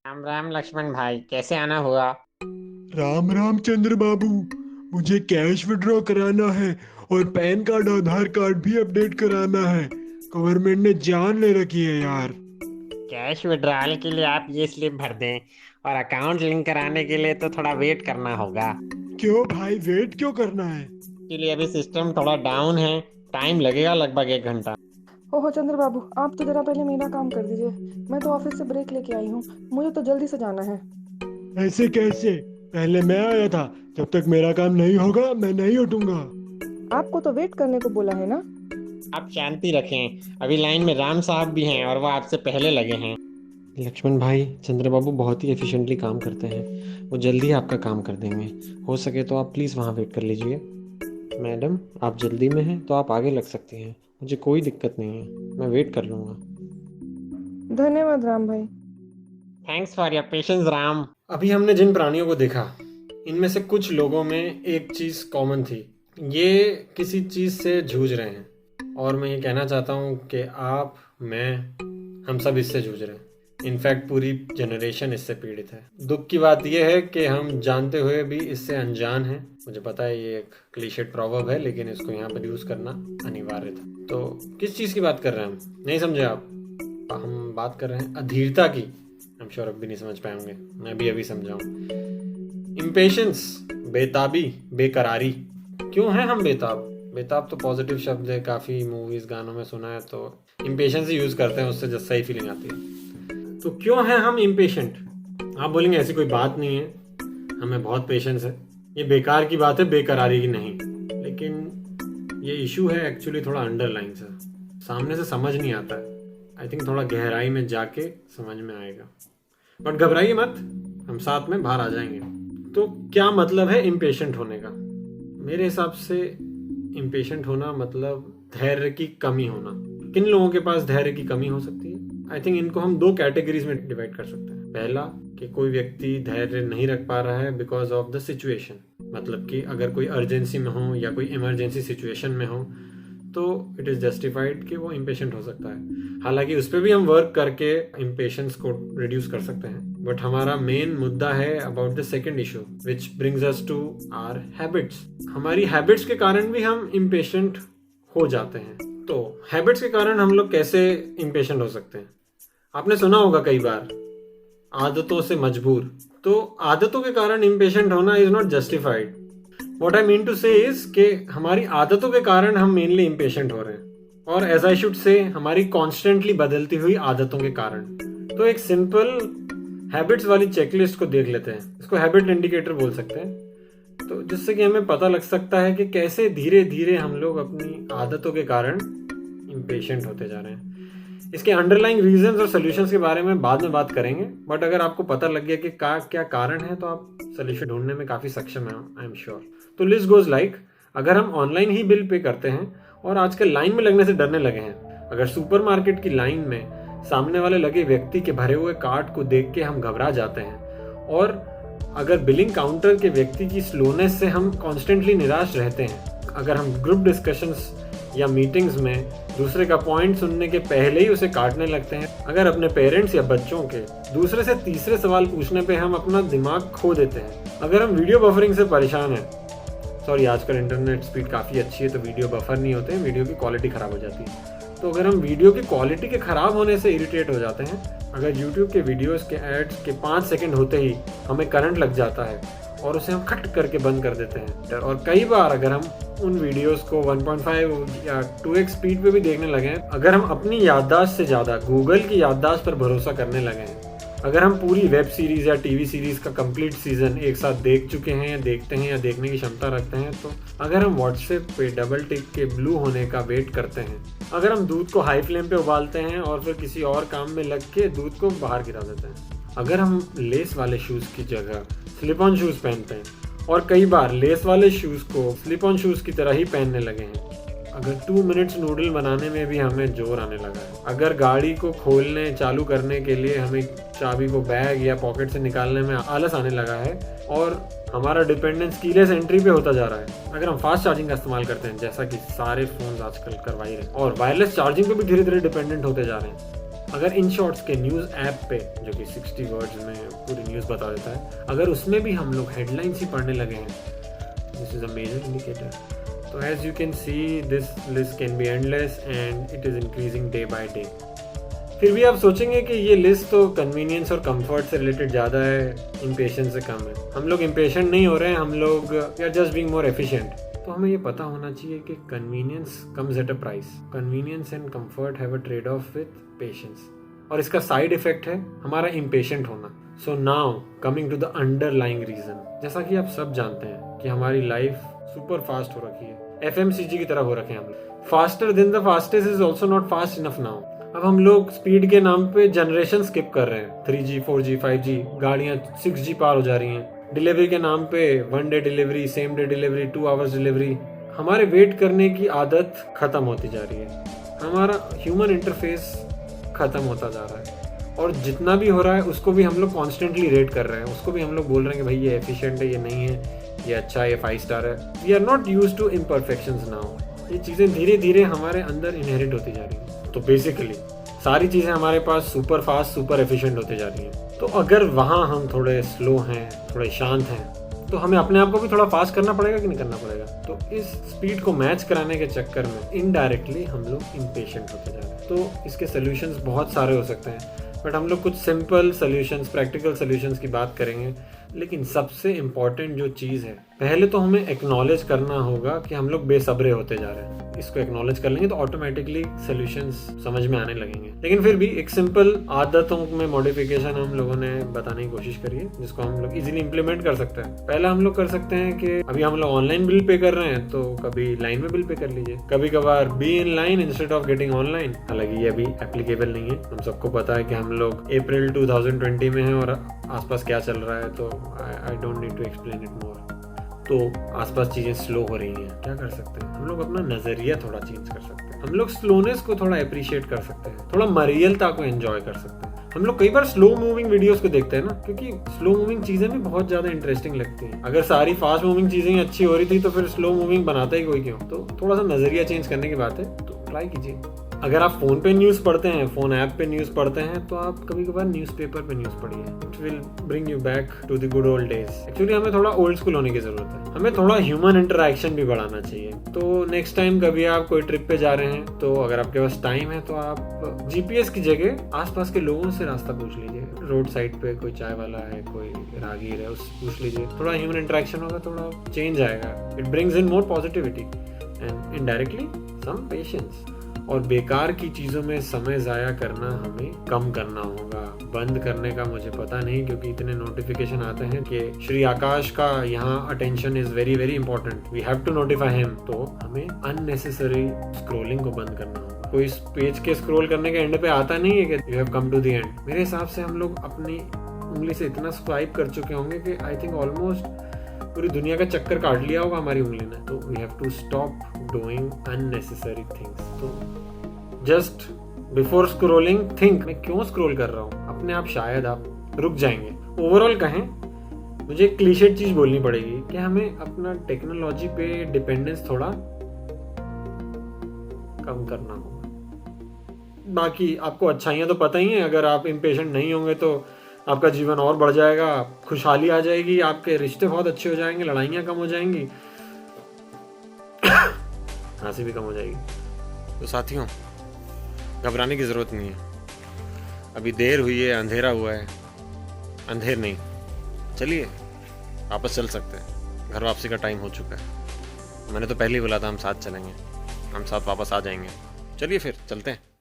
राम राम लक्ष्मण भाई, कैसे आना हुआ? राम राम चंद्र बाबू। मुझे कैश विड्रॉ कराना है और पैन कार्ड आधार कार्ड भी अपडेट कराना है। गवर्नमेंट ने जान ले रखी है यार। कैश विड्रॉल के लिए आप ये स्लिप भर दें, और अकाउंट लिंक कराने के लिए तो थोड़ा वेट करना होगा। क्यों भाई, वेट क्यों करना है? के लिए अभी सिस्टम थोड़ा डाउन है। टाइम लगेगा, लगभग 1 घंटा। ओहो चंद्र बाबू, आप तो जरा पहले मेरा काम कर दीजिए। मैं तो ऑफिस से ब्रेक लेके आई हूँ। मुझे तो जल्दी से जाना है। ऐसे कैसे? पहले मैं आया था। जब तक मेरा काम नहीं होगा मैं नहीं उठूंगा। आपको तो वेट करने को बोला है ना। आप शांति रखें, अभी लाइन में राम साहब भी हैं और वो आपसे पहले लगे हैं। लक्ष्मण भाई, चंद्र बाबू बहुत ही एफिशिएंटली काम करते हैं। वो जल्दी आपका काम कर देंगे। हो सके तो आप प्लीज़ वहाँ वेट कर लीजिए। मैडम, आप जल्दी में हैं तो आप आगे लग सकती हैं। मुझे कोई दिक्कत नहीं है, मैं वेट कर लूँगा। धन्यवाद राम भाई। Thanks for your patience Ram. अभी हमने जिन प्राणियों को देखा, इनमें से कुछ लोगों में एक चीज़ कॉमन थी। ये किसी चीज़ से जूझ रहे हैं, और मैं ये कहना चाहता हूँ कि आप, मैं, हम सब इससे जूझ रहे हैं। इनफैक्ट पूरी जनरेशन इससे पीड़ित है। दुख की बात यह है कि हम जानते हुए भी इससे अनजान हैं। मुझे पता है ये एक क्लीशेड प्रॉवर्ब है, लेकिन इसको यहाँ पर यूज़ करना अनिवार्य था। तो किस चीज़ की बात कर रहे हैं हम? नहीं समझे आप? हम बात कर रहे हैं अधीरता की। I'm sure अब भी नहीं समझ पाएंगे, मैं भी अभी समझाऊं। इम्पेशंस, बेताबी, बेकरारी। क्यों हैं हम बेताब? बेताब तो पॉजिटिव शब्द है, काफ़ी मूवीज गानों में सुना है, तो इम्पेशंस ही यूज़ करते हैं, उससे जस्ट सही फीलिंग आती है। तो क्यों हैं हम इम्पेशेंट? आप बोलेंगे ऐसी कोई बात नहीं है, हमें बहुत पेशेंस है, ये बेकार की बात है, बेकरारी की नहीं। लेकिन ये इशू है एक्चुअली थोड़ा अंडरलाइन सा, सामने से समझ नहीं आता है। आई थिंक थोड़ा गहराई में जाके समझ में आएगा। बट घबराइए मत, हम साथ में बाहर आ जाएंगे। तो क्या मतलब है इम्पेशेंट होने का? मेरे हिसाब से इम्पेशेंट होना मतलब धैर्य की कमी होना। किन लोगों के पास धैर्य की कमी हो सकती है? आई थिंक इनको हम 2 कैटेगरीज में डिवाइड कर सकते हैं। पहला, कि कोई व्यक्ति धैर्य नहीं रख पा रहा है बिकॉज ऑफ द सिचुएशन। मतलब कि अगर कोई अर्जेंसी में हो या कोई इमरजेंसी सिचुएशन में हो, तो इट इज़ जस्टिफाइड कि वो इम्पेशेंट हो सकता है। हालांकि उस पर भी हम वर्क करके इम्पेशेंस को रिड्यूस कर सकते हैं। बट हमारा मेन मुद्दा है about the second issue, which brings us to our habits. हमारी हैबिट्स के कारण भी हम इम्पेशेंट हो जाते हैं। तो हैबिट्स के कारण हम लोग कैसे इम्पेशेंट हो सकते हैं? आपने सुना होगा कई बार, आदतों से मजबूर। तो आदतों के कारण इम्पेशेंट होना is not justified. What I mean to say is कि हमारी आदतों के कारण हम मेनली इम्पेशेंट हो रहे हैं, और एज आई शुड से हमारी कॉन्स्टेंटली बदलती हुई आदतों के कारण। तो एक सिंपल हैबिट्स वाली चेकलिस्ट को देख लेते हैं, इसको हैबिट इंडिकेटर बोल सकते हैं। तो जिससे कि हमें पता लग सकता है कि कैसे धीरे धीरे हम लोग अपनी आदतों के कारण इम्पेशेंट होते जा रहे हैं। इसके अंडरलाइंग रीजंस और सोल्यूशंस के बारे में बाद में बात करेंगे, बट अगर आपको पता लग गया कि क्या कारण है, तो आप सोल्यूशन ढूंढने में काफ़ी सक्षम हैं, आई एम श्योर। तो लिस्ट गोज लाइक, अगर हम ऑनलाइन ही बिल पे करते हैं और आजकल लाइन में लगने से डरने लगे हैं, अगर सुपरमार्केट की लाइन में सामने वाले लगे व्यक्ति के भरे हुए कार्ट को देख के हम घबरा जाते हैं, और अगर बिलिंग काउंटर के व्यक्ति की स्लोनेस से हम कॉन्स्टेंटली निराश रहते हैं, अगर हम ग्रुप डिस्कशंस या मीटिंग्स में दूसरे का पॉइंट सुनने के पहले ही उसे काटने लगते हैं, अगर अपने पेरेंट्स या बच्चों के दूसरे से तीसरे सवाल पूछने पे हम अपना दिमाग खो देते हैं, अगर हम वीडियो बफरिंग से परेशान हैं, सॉरी आजकल इंटरनेट स्पीड काफ़ी अच्छी है तो वीडियो बफर नहीं होते हैं, वीडियो की क्वालिटी ख़राब हो जाती है, तो अगर हम वीडियो की क्वालिटी के ख़राब होने से इरिटेट हो जाते हैं, अगर यूट्यूब के वीडियोस के एड्स के 5 सेकंड होते ही हमें करंट लग जाता है और उसे हम खट करके बंद कर देते हैं, और कई बार अगर हम उन वीडियोस को 1.5 या 2x स्पीड पे भी देखने लगे हैं, अगर हम अपनी याददाश्त से ज़्यादा गूगल की याददाश्त पर भरोसा करने लगे हैं, अगर हम पूरी वेब सीरीज़ या टीवी सीरीज़ का कंप्लीट सीज़न एक साथ देख चुके हैं या देखते हैं या देखने की क्षमता रखते हैं, तो अगर हम व्हाट्सएप पे डबल टिक के ब्लू होने का वेट करते हैं, अगर हम दूध को हाई फ्लेम पे उबालते हैं और फिर किसी और काम में लग के दूध को बाहर गिरा देते हैं, अगर हम लेस वाले शूज़ की जगह स्लिप ऑन शूज़ पहनते हैं और कई बार लेस वाले शूज़ को स्लिप ऑन शूज़ की तरह ही पहनने लगे हैं, अगर 2 मिनट्स नूडल बनाने में भी हमें जोर आने लगा है, अगर गाड़ी को खोलने चालू करने के लिए हमें चाबी को बैग या पॉकेट से निकालने में आलस आने लगा है, और हमारा डिपेंडेंस कीलेस एंट्री पे होता जा रहा है, अगर हम फास्ट चार्जिंग का इस्तेमाल करते हैं जैसा कि सारे फोन आजकल करवा ही रहे हैं, और वायरलेस चार्जिंग पे भी धीरे धीरे डिपेंडेंट होते जा रहे हैं, अगर इन शॉर्ट्स के न्यूज़ ऐप पे, जो कि 60 वर्ड्स में पूरी न्यूज़ बता देता है, अगर उसमें भी हम लोग हेडलाइंस ही पढ़ने लगे हैं, this is a major indicator. तो as you can see this list can be endless and it is increasing day by day. फिर भी आप सोचेंगे कि ये लिस्ट तो कन्वीनियंस और कंफर्ट से रिलेटेड ज़्यादा है, इम्पेशेंस से कम है। हम लोग इम्पेशेंट नहीं हो रहे हैं, हम लोग we are just being more efficient. तो हमें ये पता होना चाहिए कि convenience comes at a price. Convenience and comfort have a trade off with patience, और इसका साइड इफेक्ट है हमारा इम्पेशेंट होना। So now coming to the underlying reason, जैसा कि आप सब जानते हैं कि हमारी लाइफ सुपर फास्ट हो रखी है, FMCG की तरह हो रखे हैं हम लोग। Faster than the fastest is also not fast enough now. अब हम लोग स्पीड के नाम पे जनरेशन स्किप कर रहे हैं। 3G 4G 5G, गाड़ियां 6G पार हो जा रही हैं। डिलीवरी के नाम पे 1 day delivery, same day delivery, 2 hours delivery. हमारे वेट करने की आदत खत्म होती जा रही है, हमारा ह्यूमन इंटरफेस खत्म होता जा रहा है, और जितना भी हो रहा है उसको भी हम लोग कॉन्स्टेंटली रेट कर रहे हैं। उसको भी हम लोग बोल रहे हैं कि भाई ये एफिशिएंट है, ये नहीं है, ये अच्छा है, ये 5 स्टार है। We are not used to imperfections now. ये चीज़ें धीरे धीरे हमारे अंदर इनहेरिट होती जा रही हैं। तो बेसिकली सारी चीज़ें हमारे पास सुपर फास्ट, सुपर एफिशिएंट होती जा रही हैं। तो अगर वहाँ हम थोड़े स्लो हैं, थोड़े शांत हैं, तो हमें अपने आप को भी थोड़ा फास्ट करना पड़ेगा कि नहीं करना पड़ेगा। तो इस स्पीड को मैच कराने के चक्कर में इनडायरेक्टली हम लोग इम्पेशेंट होते जा रहे हैं। तो इसके सोल्यूशंस बहुत सारे हो सकते हैं, बट हम लोग कुछ सिंपल सोल्यूशंस, प्रैक्टिकल सोल्यूशंस की बात करेंगे। लेकिन सबसे इम्पॉर्टेंट जो चीज़ है, पहले तो हमें एक्नॉलेज करना होगा कि हम लोग बेसब्रे होते जा रहे हैं। इसको एक्नॉलेज कर लेंगे तो ऑटोमेटिकली सॉल्यूशंस समझ में आने लगेंगे। लेकिन फिर भी एक सिंपल आदतों में मॉडिफिकेशन हम लोगों ने बताने की कोशिश करी है, जिसको हम लोग इजीली इंप्लीमेंट कर सकते हैं। पहला हम लोग कर सकते हैं कि अभी हम लोग ऑनलाइन बिल पे कर रहे हैं, तो कभी लाइन में बिल पे कर लीजिए। कभी कभार be in line instead of getting online. हालांकि ये अभी एप्लीकेबल नहीं है, हम सबको पता है कि हम लोग अप्रैल 2020 में हैं और आसपास क्या चल रहा है, तो I don't need to explain it more. तो आसपास चीज़ें स्लो हो रही हैं, क्या कर सकते हैं हम लोग? अपना नज़रिया थोड़ा चेंज कर सकते हैं। हम लोग स्लोनेस को थोड़ा अप्रिशिएट कर सकते हैं, थोड़ा मरियलता को एंजॉय कर सकते हैं। हम लोग कई बार स्लो मूविंग वीडियोस को देखते हैं ना, क्योंकि स्लो मूविंग चीज़ें भी बहुत ज़्यादा इंटरेस्टिंग लगती हैं। अगर सारी फास्ट मूविंग चीज़ें ही अच्छी हो रही थी तो फिर स्लो मूविंग बनाता ही कोई क्यों? तो थोड़ा सा नज़रिया चेंज करने की बात है, तो ट्राई कीजिए। अगर आप फ़ोन पे न्यूज़ पढ़ते हैं, फ़ोन ऐप पे न्यूज़ पढ़ते हैं, तो आप कभी कभार न्यूज़पेपर पे न्यूज़ पढ़िए। It will bring you back to the good old days. Actually हमें थोड़ा ओल्ड स्कूल होने की ज़रूरत है, हमें थोड़ा ह्यूमन इंटरेक्शन भी बढ़ाना चाहिए। तो नेक्स्ट टाइम कभी आप कोई ट्रिप पे जा रहे हैं, तो अगर आपके पास टाइम है तो आप GPS की जगह आसपास के लोगों से रास्ता पूछ लीजिए। रोड साइड पे कोई चाय वाला है, कोई राहगीर है, उससे पूछ लीजिए। थोड़ा ह्यूमन इंटरेक्शन होगा, थोड़ा चेंज आएगा। It brings in more positivity and indirectly some patience. और बेकार की चीज़ों में समय ज़ाया करना हमें कम करना होगा। बंद करने का मुझे पता नहीं, क्योंकि इतने नोटिफिकेशन आते हैं कि श्री आकाश का यहाँ attention is very very important, we have to notify him. तो हमें अननेसेसरी स्क्रोलिंग को बंद करना होगा। कोई इस पेज के स्क्रोल करने के एंड पे आता नहीं है कि you have come to the end. मेरे हिसाब से हम लोग अपनी उंगली से इतना स्वाइप कर चुके होंगे कि आई थिंक ऑलमोस्ट पूरी दुनिया का चक्कर काट लिया होगा हमारी उंगली ने। तो we have to stop doing unnecessary things. तो जस्ट बिफोर स्क्रोलिंग थिंक, मैं क्यों स्क्रोल कर रहा हूँ? अपने आप शायद आप रुक जाएंगे। ओवरऑल कहें, मुझे एक क्लीशेड चीज बोलनी पड़ेगी कि हमें अपना टेक्नोलॉजी पे डिपेंडेंस थोड़ा कम करना होगा। बाकी आपको अच्छाइयाँ तो पता ही हैं। अगर आप इम्पेशेंट नहीं होंगे तो आपका जीवन और बढ़ जाएगा, खुशहाली आ जाएगी, आपके रिश्ते बहुत अच्छे हो जाएंगे, लड़ाइयाँ कम हो जाएंगी, हंसी भी कम हो जाएगी। तो साथियों, घबराने की ज़रूरत नहीं है। अभी देर हुई है, अंधेरा हुआ है। अंधेर नहीं, चलिए वापस चल सकते हैं। घर वापसी का टाइम हो चुका है। मैंने तो पहले ही बोला था हम साथ चलेंगे, हम साथ वापस आ जाएंगे। चलिए फिर चलते हैं।